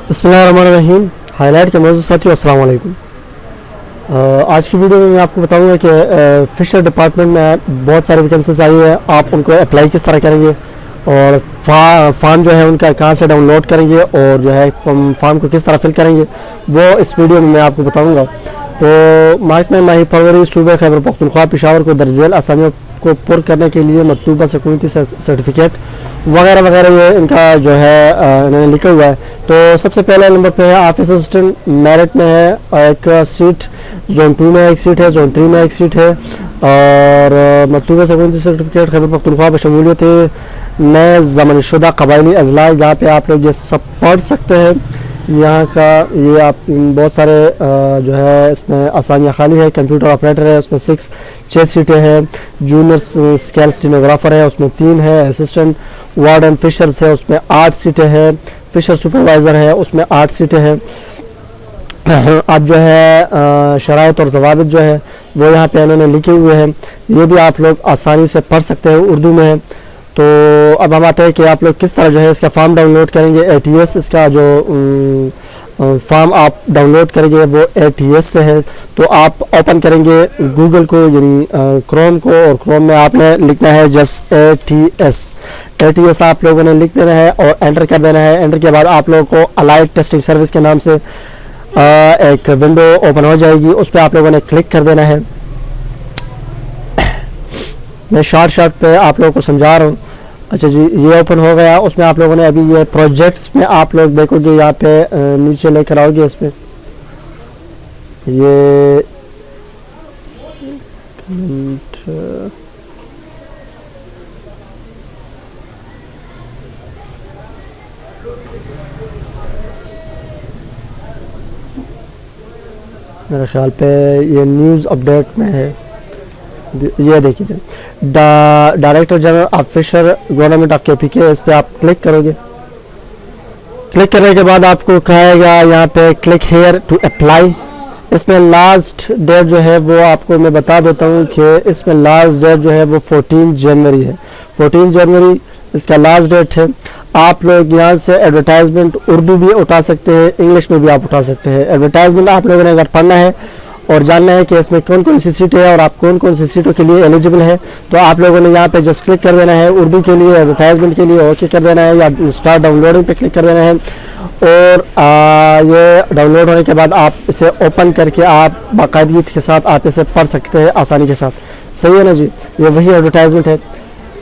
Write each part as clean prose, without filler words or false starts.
बिस्मिल्लाहिर्रहमानिर्रहीम। हाईलाइट के मौजूद साथियों, अस्सलाम वालेकुम। आज की वीडियो में मैं आपको बताऊंगा कि फिशर डिपार्टमेंट में बहुत सारी वैकेंसीज आई है। आप उनको अप्लाई किस तरह करेंगे और फॉर्म जो है उनका कहाँ से डाउनलोड करेंगे और जो है फॉर्म को किस तरह फिल करेंगे, वो इस वीडियो में मैं आपको बताऊंगा। तो महकमा माही परवरी सूबे खैबर पख्तूनख्वा पेशावर को दर्जेल आसामियों को पुर करने के लिए मतलूबा सकूनती सर्टिफिकेट वगैरह वगैरह ये इनका जो है इन्होंने लिखा हुआ है। तो सबसे पहले नंबर पे है ऑफिस असिस्टेंट, मेरिट में है एक सीट, जोन 2 में एक सीट है, जोन 3 में एक सीट है और मतलूबा सकूनती सर्टिफिकेट खैबर पख्तूनख्वा पर शमूलियत नए ज़मानशुदा कबायली अजला। यहाँ पे आप लोग ये सब पढ़ सकते हैं। यहाँ का ये आप बहुत सारे जो है इसमें आसामियाँ खाली है। कंप्यूटर ऑपरेटर है, उसमें 6 सीटें हैं। जूनियर स्केल स्टेनोग्राफर है, उसमें 3 है। असिस्टेंट वार्डन फिशर्स है, उसमें 8 सीटें हैं। फिशर सुपरवाइज़र है, उसमें 8 सीटें हैं। अब जो है शराइत और ज़वाबित जो है वो यहाँ पे इन्होंने लिखे हुए हैं। ये भी आप लोग आसानी से पढ़ सकते हैं, उर्दू में है। तो अब हम आते हैं कि आप लोग किस तरह जो है इसका फॉर्म डाउनलोड करेंगे। ATS इसका जो फॉर्म आप डाउनलोड करेंगे वो ATS से है। तो आप ओपन करेंगे गूगल को, यानी क्रोम को, और क्रोम में आपने लिखना है जस्ट ATS आप लोगों ने लिख देना है और एंटर कर देना है। एंटर के बाद आप लोगों को अलाइड टेस्टिंग सर्विस के नाम से एक विंडो ओपन हो जाएगी, उस पर आप लोगों ने क्लिक कर देना है। मैं शॉर्ट पे आप लोगों को समझा रहा हूँ। अच्छा जी, ये ओपन हो गया। उसमें आप लोगों ने अभी ये प्रोजेक्ट्स में आप लोग देखोगे, यहाँ पे नीचे लेकर आओगे इसमें ये मेरे ख्याल पे ये न्यूज़ अपडेट में है। ये देखिए, director general of fisher government of KPK, इस पर आप क्लिक करोगे। क्लिक करने के बाद आपको कहेगा यहाँ पे क्लिक हेयर टू अप्लाई। इसमें लास्ट डेट जो है वो आपको मैं बता देता हूँ कि इसमें लास्ट डेट जो है वो 14 जनवरी है। 14 जनवरी इसका लास्ट डेट है। आप लोग यहाँ से एडवर्टाइजमेंट उर्दू भी उठा सकते हैं, इंग्लिश में भी आप उठा सकते हैं। एडवर्टाइजमेंट आप लोगों ने अगर पढ़ना है और जानना है कि इसमें कौन कौन सी सीटें हैं और आप कौन कौन सी सीटों के लिए एलिजिबल है, तो आप लोगों ने यहाँ पे जस्ट क्लिक कर देना है। उर्दू के लिए एडवर्टाइजमेंट के लिए ओके कर देना है या स्टार्ट डाउनलोडिंग पे क्लिक कर देना है। और ये डाउनलोड होने के बाद आप इसे ओपन करके आप बाकायदगी के साथ आप इसे पढ़ सकते हैं आसानी के साथ। सही है ना जी, ये वही एडवर्टाइजमेंट है।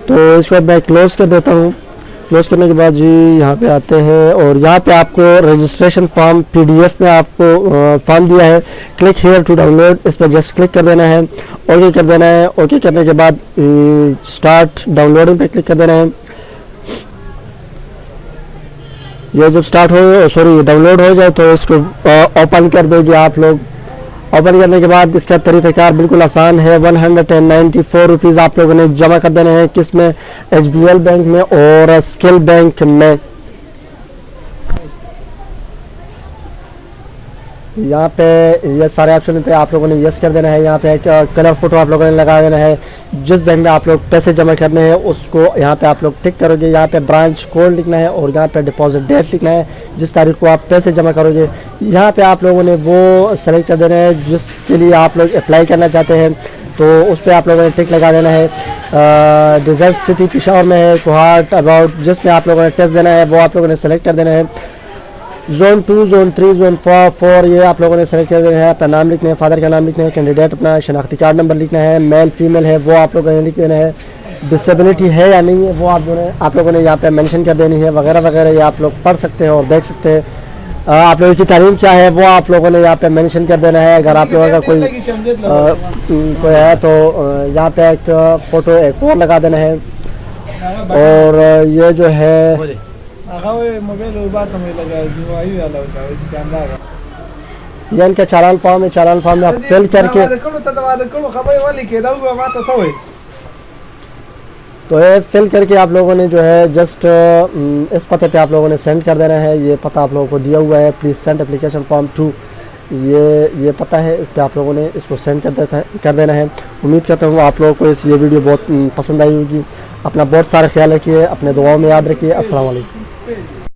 तो इसको मैं क्लोज कर देता हूँ। क्लोज करने के बाद जी यहाँ पे आते हैं और यहाँ पे आपको रजिस्ट्रेशन फॉर्म PDF में आपको फॉर्म दिया है। क्लिक हेयर टू डाउनलोड, इस पर जस्ट क्लिक कर देना है, ओके कर देना है। ओके करने के बाद स्टार्ट डाउनलोडिंग पे क्लिक कर देना है। ये जब डाउनलोड हो जाए तो इसको ओपन कर दोगे आप लोग। ओपन करने के बाद इसका तरीक़ाकार बिल्कुल आसान है। 194 रुपीज़ आप लोगों ने जमा कर देने हैं। किस में? HBL बैंक में और स्किल बैंक में। यहाँ पे ये सारे ऑप्शन पे आप लोगों ने यस कर देना है। यहाँ पे कलर फोटो आप लोगों ने लगा देना है। जिस बैंक में आप लोग पैसे जमा करने हैं उसको यहाँ पे आप लोग टिक करोगे। यहाँ पे ब्रांच कोड लिखना है और यहाँ पे डिपॉजिट डेट लिखना है, जिस तारीख को आप पैसे जमा करोगे। यहाँ पे आप लोगों ने वो सेलेक्ट कर देना है जिसके लिए आप लोग अप्लाई करना चाहते हैं, तो उस पर आप लोगों ने टिक लगा देना है। डिज़र्ट सिटी पेशावर में है, कोहाट अबाउट, जिसमें आप लोगों ने टेस्ट देना है वो आप लोगों ने सेलेक्ट कर देना है। जोन 2, जोन 3, जोन 4 ये आप लोगों ने सेलेक्ट कर देना है। अपना नाम लिखना है, फादर का नाम लिखना है, कैंडिडेट अपना शनाख्ती कार्ड नंबर लिखना है, मेल फीमेल है वो आप लोगों ने लिख देना है, डिसेबिलिटी है या नहीं है वो आप लोगों ने यहाँ पे मेंशन कर देनी है, वगैरह वगैरह। ये आप लोग पढ़ सकते हैं और देख सकते हैं। आप लोगों की तालीम क्या है वो आप लोगों ने यहाँ पे मेंशन कर देना है। अगर आप लोगों का कोई है तो यहाँ पे एक फ़ोटो एक और लगा देना है। और ये जो है ये इनका चालान फॉर्म है। चालान फॉर्म में आप फिल करके तो ये फिल करके आप लोगों ने जो है जस्ट इस पते पे आप लोगों ने सेंड कर देना है। ये पता आप लोगों को दिया हुआ है, please send application form to, ये पता है, इस पर आप लोगों ने इसको सेंड कर देना है। उम्मीद करता हूँ आप लोगों को ये वीडियो बहुत पसंद आई होगी। अपना बहुत सारा ख्याल रखिए, अपने दुआओं में याद रखिए। अस्सलाम वालेकुम।